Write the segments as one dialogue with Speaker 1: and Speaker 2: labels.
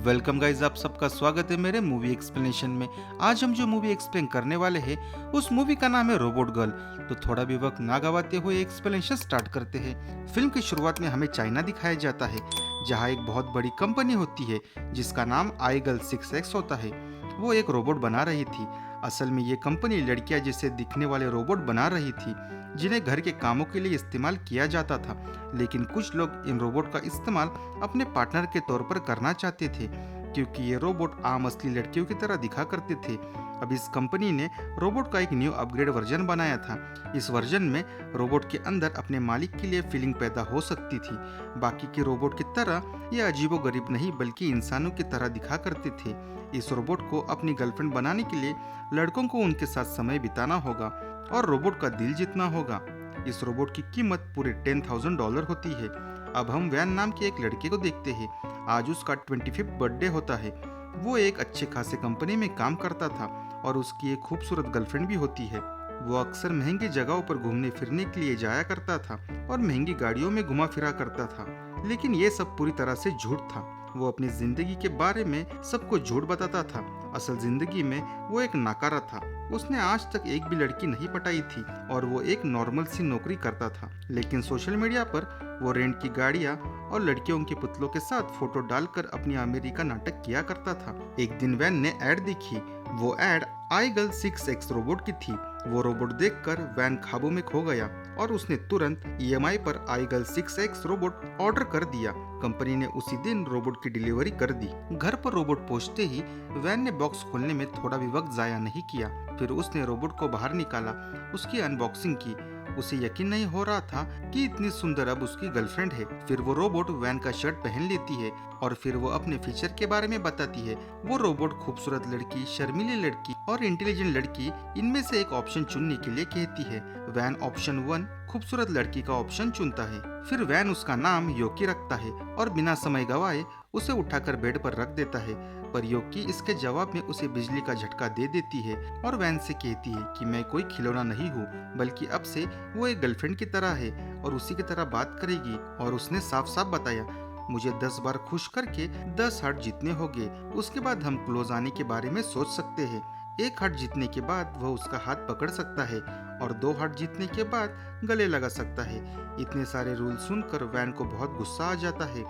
Speaker 1: Welcome guys, आप सबका स्वागत है मेरे मूवी एक्सप्लेनेशन में। आज हम जो मूवी एक्सप्लेन करने वाले हैं उस मूवी का नाम है रोबोट गर्ल। तो थोड़ा भी वक्त ना गवाते हुए एक्सप्लेनेशन स्टार्ट करते हैं। फिल्म की शुरुआत में हमें चाइना दिखाया जाता है, जहाँ एक बहुत बड़ी कंपनी होती है जिसका नाम आईगल 6X होता है। वो एक रोबोट बना रही थी। असल में ये कंपनी लड़कियां जैसे दिखने वाले रोबोट बना रही थी जिन्हें घर के कामों के लिए इस्तेमाल किया जाता था। लेकिन कुछ लोग इन रोबोट का इस्तेमाल अपने पार्टनर के तौर पर करना चाहते थे, क्योंकि ये रोबोट आम असली लड़कियों की तरह दिखा करते थे। अब इस कंपनी ने रोबोट का एक न्यू अपग्रेड वर्जन बनाया था। इस वर्जन में रोबोट के अंदर अपने मालिक के लिए फीलिंग पैदा हो सकती थी। बाकी के रोबोट की तरह ये अजीबोगरीब नहीं बल्कि इंसानों की तरह दिखा करते थे। इस रोबोट को अपनी गर्लफ्रेंड बनाने के लिए लड़कों को उनके साथ समय बिताना होगा और रोबोट का दिल जीतना होगा। इस रोबोट की कीमत पूरे $10,000 होती है। अब हम वैन नाम के एक लड़के को देखते हैं। आज उसका 25th बर्थडे होता है। वो एक अच्छे खासे कंपनी में काम करता था और उसकी एक खूबसूरत गर्लफ्रेंड भी होती है। वो अक्सर महंगी जगहों पर घूमने फिरने के लिए जाया करता था और महंगी गाड़ियों में घुमा फिरा करता था। लेकिन ये सब पूरी तरह से झूठ था। वो अपनी जिंदगी के बारे में सबको झूठ बताता था। असल जिंदगी में वो एक नाकारा था। उसने आज तक एक भी लड़की नहीं पटाई थी और वो एक नॉर्मल सी नौकरी करता था। लेकिन सोशल मीडिया पर वो रेंट की गाड़ियाँ और लड़कियों के पुतलों के साथ फोटो डालकर अपनी अमीरी का नाटक किया करता था। एक दिन वैन ने ऐड देखी। वो ऐड आईगल 6X रोबोट की थी। वो रोबोट देखकर वैन ख्वाबों में खो गया और उसने तुरंत EMI पर आईगल 6X रोबोट ऑर्डर कर दिया। कंपनी ने उसी दिन रोबोट की डिलीवरी कर दी। घर पर रोबोट पहुंचते ही वैन ने बॉक्स खोलने में थोड़ा भी वक्त जाया नहीं किया। फिर उसने रोबोट को बाहर निकाला, उसकी अनबॉक्सिंग की। उसे यकीन नहीं हो रहा था कि इतनी सुंदर अब उसकी गर्लफ्रेंड है। फिर वो रोबोट वैन का शर्ट पहन लेती है और फिर वो अपने फीचर के बारे में बताती है। वो रोबोट खूबसूरत लड़की, शर्मीली लड़की और इंटेलिजेंट लड़की इनमें से एक ऑप्शन चुनने के लिए कहती है। वैन ऑप्शन 1 खूबसूरत लड़की का ऑप्शन चुनता है। फिर वैन उसका नाम योकी रखता है और बिना समय गवाए उसे उठाकर बेड पर रख देता है। पर योकी इसके जवाब में उसे बिजली का झटका दे देती है और वैन से कहती है कि मैं कोई खिलौना नहीं हूँ, बल्कि अब से वो एक गर्लफ्रेंड की तरह है और उसी की तरह बात करेगी। और उसने साफ साफ बताया, मुझे 10 बार खुश करके 10 हार्ट जीतने होंगे। उसके बाद हम क्लोज आने के बारे में सोच सकते हैं। एक हार्ट जीतने के बाद वह उसका हाथ पकड़ सकता है और 2 हार्ट जीतने के बाद गले लगा सकता है। इतने सारे रूल सुनकर वैन को बहुत गुस्सा आ जाता है।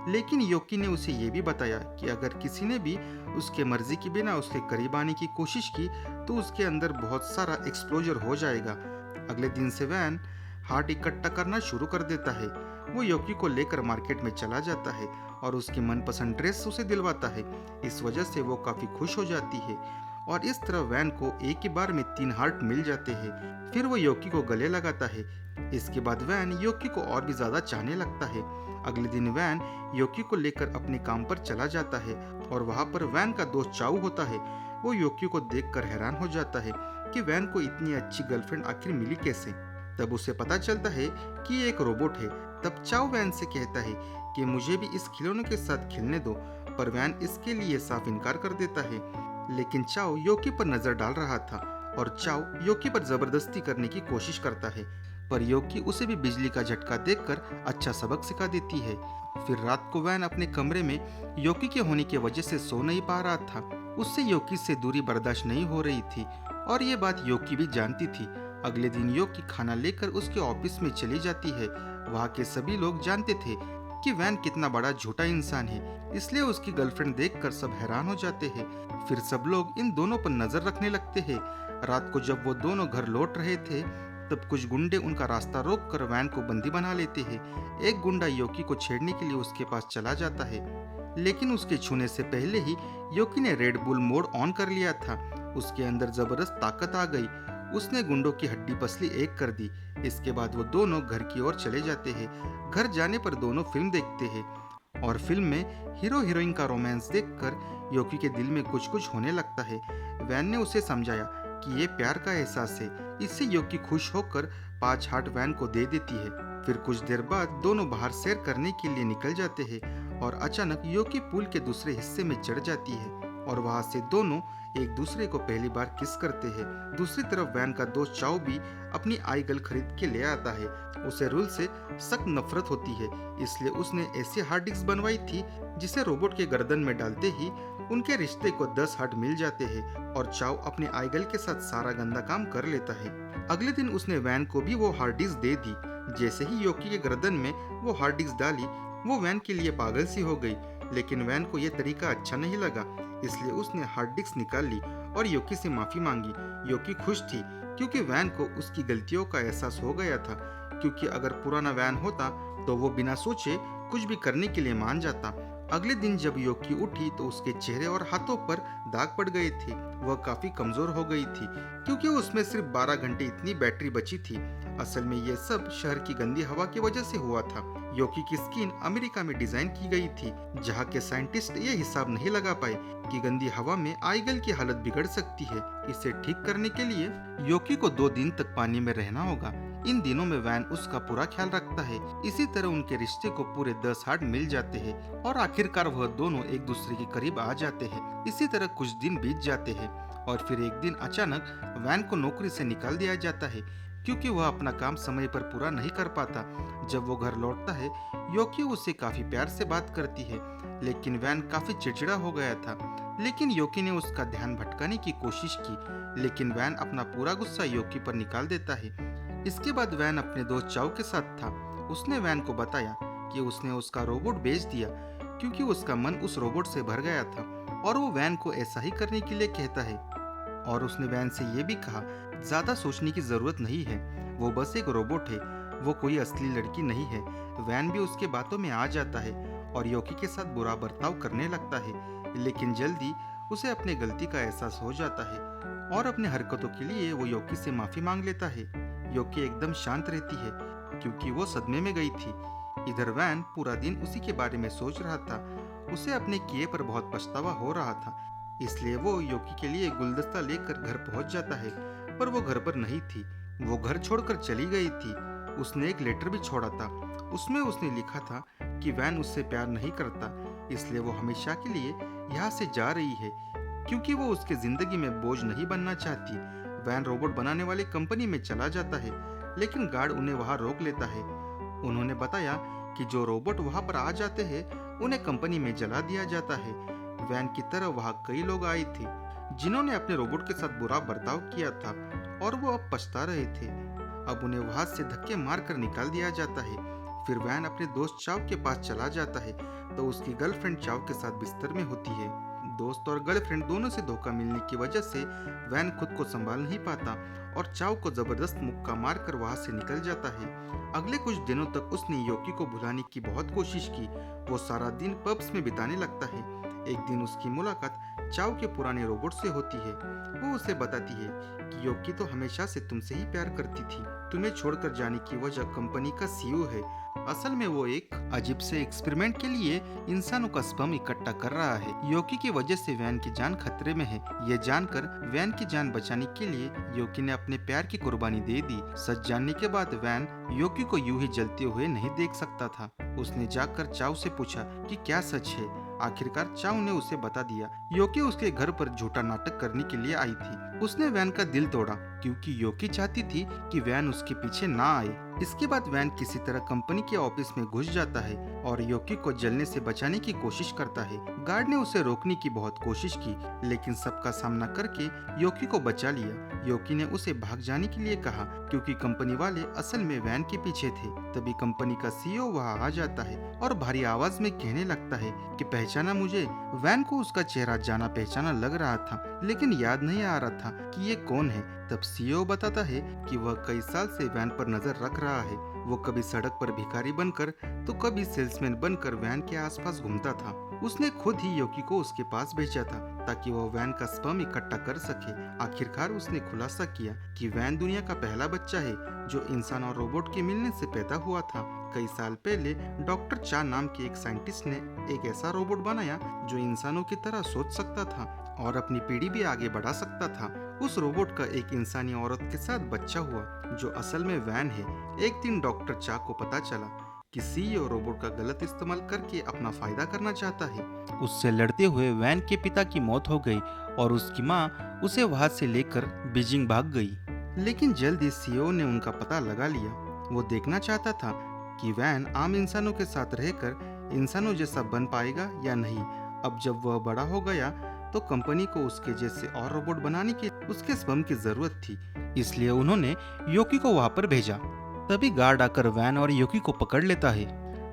Speaker 1: लेकिन योकी ने उसे ये भी बताया कि अगर किसी ने भी उसके मर्जी के बिना उसके करीब आने की कोशिश की तो उसके अंदर बहुत सारा एक्सप्लोजर हो जाएगा। अगले दिन से वैन हार्ट इकट्ठा करना शुरू कर देता है। वो योकी को लेकर मार्केट में चला जाता है और उसकी मनपसंद ड्रेस उसे दिलवाता है। इस वजह से वो काफी खुश हो जाती है और इस तरह वैन को एक ही बार में 3 हार्ट मिल जाते हैं। फिर वो योकी को गले लगाता है। इसके बाद वैन योकी को और भी ज्यादा चाहने लगता है। अगले दिन वैन योकी को लेकर अपने काम पर चला जाता है और वहाँ पर वैन का दोस्त चाऊ होता है। वो योकी को देखकर हैरान हो जाता है कि वैन को इतनी अच्छी गर्लफ्रेंड आखिर मिली कैसे। तब उसे पता चलता है कि ये एक रोबोट है। तब चाऊ वैन से कहता है कि मुझे भी इस खिलौने के साथ खेलने दो, पर वैन इसके लिए साफ इनकार कर देता है। लेकिन चाऊ योकी पर नजर डाल रहा था और चाऊ योकी पर जबरदस्ती करने की कोशिश करता है, पर योकी उसे भी बिजली का झटका देकर अच्छा सबक सिखा देती है। फिर रात को वैन अपने कमरे में योकी के होने की वजह से सो नहीं पा रहा था। उससे योकी से दूरी बर्दाश्त नहीं हो रही थी और ये बात योकी भी जानती थी। अगले दिन योकी खाना लेकर उसके ऑफिस में चली जाती है। वहाँ के सभी लोग जानते थे कि वैन कितना बड़ा झूठा इंसान है, इसलिए उसकी गर्लफ्रेंड देखकर सब हैरान हो जाते हैं। फिर सब लोग इन दोनों पर नजर रखने लगते हैं। रात को जब वो दोनों घर लौट रहे थे तब कुछ गुंडे उनका रास्ता रोककर वैन को बंदी बना लेते हैं। एक गुंडा योकी को छेड़ने के लिए उसके पास चला जाता है, लेकिन उसके छूने से पहले ही योकी ने रेड बुल मोड ऑन कर लिया था। उसके अंदर जबरदस्त ताकत आ गई। उसने गुंडों की हड्डी पसली एक कर दी। इसके बाद वो दोनों घर की ओर चले जाते हैं। घर जाने पर दोनों फिल्म देखते हैं और फिल्म में हीरो हीरोइन का रोमांस देखकर योकी के दिल में कुछ कुछ होने लगता है। वैन ने उसे समझाया कि ये प्यार का एहसास है। इससे योकी खुश होकर 5 हार्ट वैन को दे देती है। फिर कुछ देर बाद दोनों बाहर सैर करने के लिए निकल जाते हैं और अचानक योकी पुल के दूसरे हिस्से में चढ़ जाती है और वहां से दोनों एक दूसरे को पहली बार किस करते हैं। दूसरी तरफ वैन का दोस्त चाओ भी अपनी आई गर्ल खरीद के ले आता है। उसे रूल से सख्त नफरत होती है, इसलिए उसने ऐसी हार्ड डिस्क बनवाई थी जिसे रोबोट के गर्दन में डालते ही उनके रिश्ते को 10 हार्ट मिल जाते हैं और चाओ अपने आई गर्ल के साथ सारा गंदा काम कर लेता है। अगले दिन उसने वैन को भी वो हार्ड डिस्क दे दी। जैसे ही योकी के गर्दन में वो हार्ड डिस्क डाली, वो वैन के लिए पागल सी हो गई। लेकिन वैन को ये तरीका अच्छा नहीं लगा, इसलिए उसने हार्ड डिस्क निकाल ली और योकी से माफी मांगी। योकी खुश थी क्योंकि वैन को उसकी गलतियों का एहसास हो गया था, क्योंकि अगर पुराना वैन होता तो वो बिना सोचे कुछ भी करने के लिए मान जाता। अगले दिन जब योकी उठी तो उसके चेहरे और हाथों पर दाग पड़ गए थे। वह काफी कमजोर हो गई थी क्योंकि उसमें सिर्फ 12 घंटे इतनी बैटरी बची थी। असल में ये सब शहर की गंदी हवा की वजह से हुआ था। योकी की स्किन अमेरिका में डिजाइन की गई थी, जहाँ के साइंटिस्ट ये हिसाब नहीं लगा पाए कि गंदी हवा में आईगल की हालत बिगड़ सकती है। इसे ठीक करने के लिए योकी को 2 दिन तक पानी में रहना होगा। इन दिनों में वैन उसका पूरा ख्याल रखता है। इसी तरह उनके रिश्ते को पूरे 10 हार्ट मिल जाते हैं और आखिरकार वह दोनों एक दूसरे के करीब आ जाते हैं। इसी तरह कुछ दिन बीत जाते हैं और फिर एक दिन अचानक वैन को नौकरी से निकाल दिया जाता है क्योंकि वह अपना काम समय पर पूरा नहीं कर पाता। जब वो घर लौटता है, योकी उससे काफी प्यार से बात करती है, लेकिन वैन काफी चिड़चिड़ा हो गया था। लेकिन योकी ने उसका ध्यान भटकाने की कोशिश की, लेकिन वैन अपना पूरा गुस्सा योकी पर निकाल देता है। इसके बाद वैन अपने दोस्त चाओ के साथ था। उसने वैन को बताया कि उसने उसका रोबोट बेच दिया क्योंकि उसका मन उस रोबोट से भर गया था और वो वैन को ऐसा ही करने के लिए कहता है। और उसने वैन से ये भी कहा, ज्यादा सोचने की जरूरत नहीं है, वो बस एक रोबोट है, वो कोई असली लड़की नहीं है। वैन भी उसके बातों में आ जाता है और योकी के साथ बुरा बर्ताव करने लगता है, लेकिन जल्दी उसे अपने गलती का एहसास हो जाता है और अपने हरकतों के लिए वो योकी से माफी मांग लेता है। योकी एकदम शांत रहती है क्योंकि वो सदमे में गई थी। इधर वैन पूरा दिन उसी के बारे में सोच रहा था। उसे अपने किए पर बहुत पछतावा हो रहा था, इसलिए वो योकी के लिए गुलदस्ता लेकर घर पहुंच जाता है, पर वो घर पर नहीं थी। वो घर छोड़कर चली गई थी। उसने एक लेटर भी छोड़ा था। उसमें उसने लिखा था कि वैन उससे प्यार नहीं करता, इसलिए वो हमेशा के लिए यहाँ से जा रही है क्योंकि वो उसके जिंदगी में बोझ नहीं बनना चाहती। वैन रोबोट बनाने वाली कंपनी में चला जाता है, लेकिन गार्ड उन्हें वहां रोक लेता है। उन्होंने बताया कि जो रोबोट वहां पर आ जाते हैं उन्हें कंपनी में जला दिया जाता है। वैन की तरह वहां कई लोग आए थे जिन्होंने अपने रोबोट के साथ बुरा बर्ताव किया था और वो अब पछता रहे थे। अब उन्हें वहां से धक्के मार कर निकाल दिया जाता है। फिर वैन अपने दोस्त चाव के पास चला जाता है तो उसकी गर्लफ्रेंड चाव के साथ बिस्तर में होती है। दोस्त और गर्लफ्रेंड दोनों से धोखा मिलने की वजह से वैन खुद को संभाल नहीं पाता और चाव को जबरदस्त मुक्का मारकर वहां से निकल जाता है। अगले कुछ दिनों तक उसने योकी को भुलाने की बहुत कोशिश की। वो सारा दिन पब्स में बिताने लगता है। एक दिन उसकी मुलाकात चाव के पुराने रोबोट से होती है। वो उसे बताती है कि योकी तो हमेशा से तुमसे ही प्यार करती थी। तुम्हें छोड़कर जाने की वजह कंपनी का सीईओ है। असल में वो एक अजीब से एक्सपेरिमेंट के लिए इंसानों का स्पर्म इकट्ठा कर रहा है। योकी की वजह से वैन की जान खतरे में है। ये जानकर वैन की जान बचाने के लिए योकी ने अपने प्यार की कुर्बानी दे दी। सच जानने के बाद वैन योकी को यूं ही जलते हुए नहीं देख सकता था। उसने जाकर चाव से पूछा कि क्या सच है। आखिरकार चाव ने उसे बता दिया। योकी उसके घर पर झूठा नाटक करने के लिए आई थी। उसने वैन का दिल तोड़ा क्योंकि योकी चाहती थी कि वैन उसके पीछे ना आए। इसके बाद वैन किसी तरह कंपनी के ऑफिस में घुस जाता है और योकी को जलने से बचाने की कोशिश करता है। गार्ड ने उसे रोकने की बहुत कोशिश की, लेकिन सबका सामना करके योकी को बचा लिया। योकी ने उसे भाग जाने के लिए कहा क्योंकि कंपनी वाले असल में वैन के पीछे थे। तभी कंपनी का सीईओ वहां आ जाता है और भारी आवाज में कहने लगता है कि पहचाना मुझे। वैन को उसका चेहरा जाना पहचाना लग रहा था, लेकिन याद नहीं आ रहा था कि ये कौन है। तब सीईओ बताता है कि वह कई साल से वैन पर नजर रख रहा है। वो कभी सड़क पर भिखारी बनकर तो कभी सेल्समैन बनकर वैन के आसपास घूमता था। उसने खुद ही योकी को उसके पास भेजा था ताकि वह वैन का स्पर्म इकट्ठा कर सके। आखिरकार उसने खुलासा किया कि वैन दुनिया का पहला बच्चा है जो इंसान और रोबोट के मिलने से पैदा हुआ था। कई साल पहले डॉक्टर चा नाम के एक साइंटिस्ट ने एक ऐसा रोबोट बनाया जो इंसानों की तरह सोच सकता था और अपनी पीढ़ी भी आगे बढ़ा सकता था। उस रोबोट का एक इंसानी औरत के साथ बच्चा हुआ जो असल में वैन है। एक दिन डॉक्टर चा को पता चला कि सीईओ रोबोट का गलत इस्तेमाल करके अपना फायदा करना चाहता है। उससे लड़ते हुए वैन के पिता की मौत हो गई और उसकी माँ उसे वहां से लेकर बीजिंग भाग गई। लेकिन जल्द ही सीईओ ने उनका पता लगा लिया। वो देखना चाहता था कि वैन आम इंसानों के साथ रहकर इंसानों जैसा बन पाएगा या नहीं। अब जब वह बड़ा हो गया तो कंपनी को उसके जैसे और रोबोट बनाने की उसके स्वयं की जरूरत थी, इसलिए उन्होंने योकी को वहां पर भेजा। तभी गार्ड आकर वैन और योकी को पकड़ लेता है।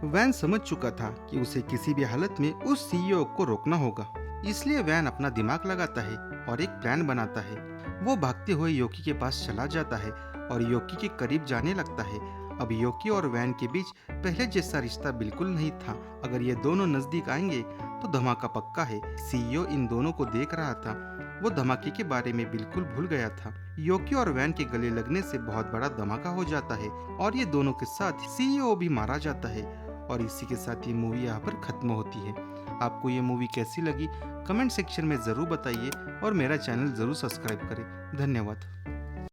Speaker 1: वैन समझ चुका था कि उसे किसी भी हालत में उस सीईओ को रोकना होगा, इसलिए वैन अपना दिमाग लगाता है और एक प्लान बनाता है। वो भागते हुए योकी के पास चला जाता है और योकी के करीब जाने लगता है। अब योकी और वैन के बीच पहले जैसा रिश्ता बिल्कुल नहीं था। अगर ये दोनों नजदीक आएंगे तो धमाका पक्का है। सीईओ इन दोनों को देख रहा था। वो धमाके के बारे में बिल्कुल भूल गया था। योकी और वैन के गले लगने से बहुत बड़ा धमाका हो जाता है और ये दोनों के साथ सीईओ भी मारा जाता है। और इसी के साथ ये मूवी यहाँ पर खत्म होती है। आपको ये मूवी कैसी लगी कमेंट सेक्शन में ज़रूर बताइए और मेरा चैनल ज़रूर सब्सक्राइब करें। धन्यवाद।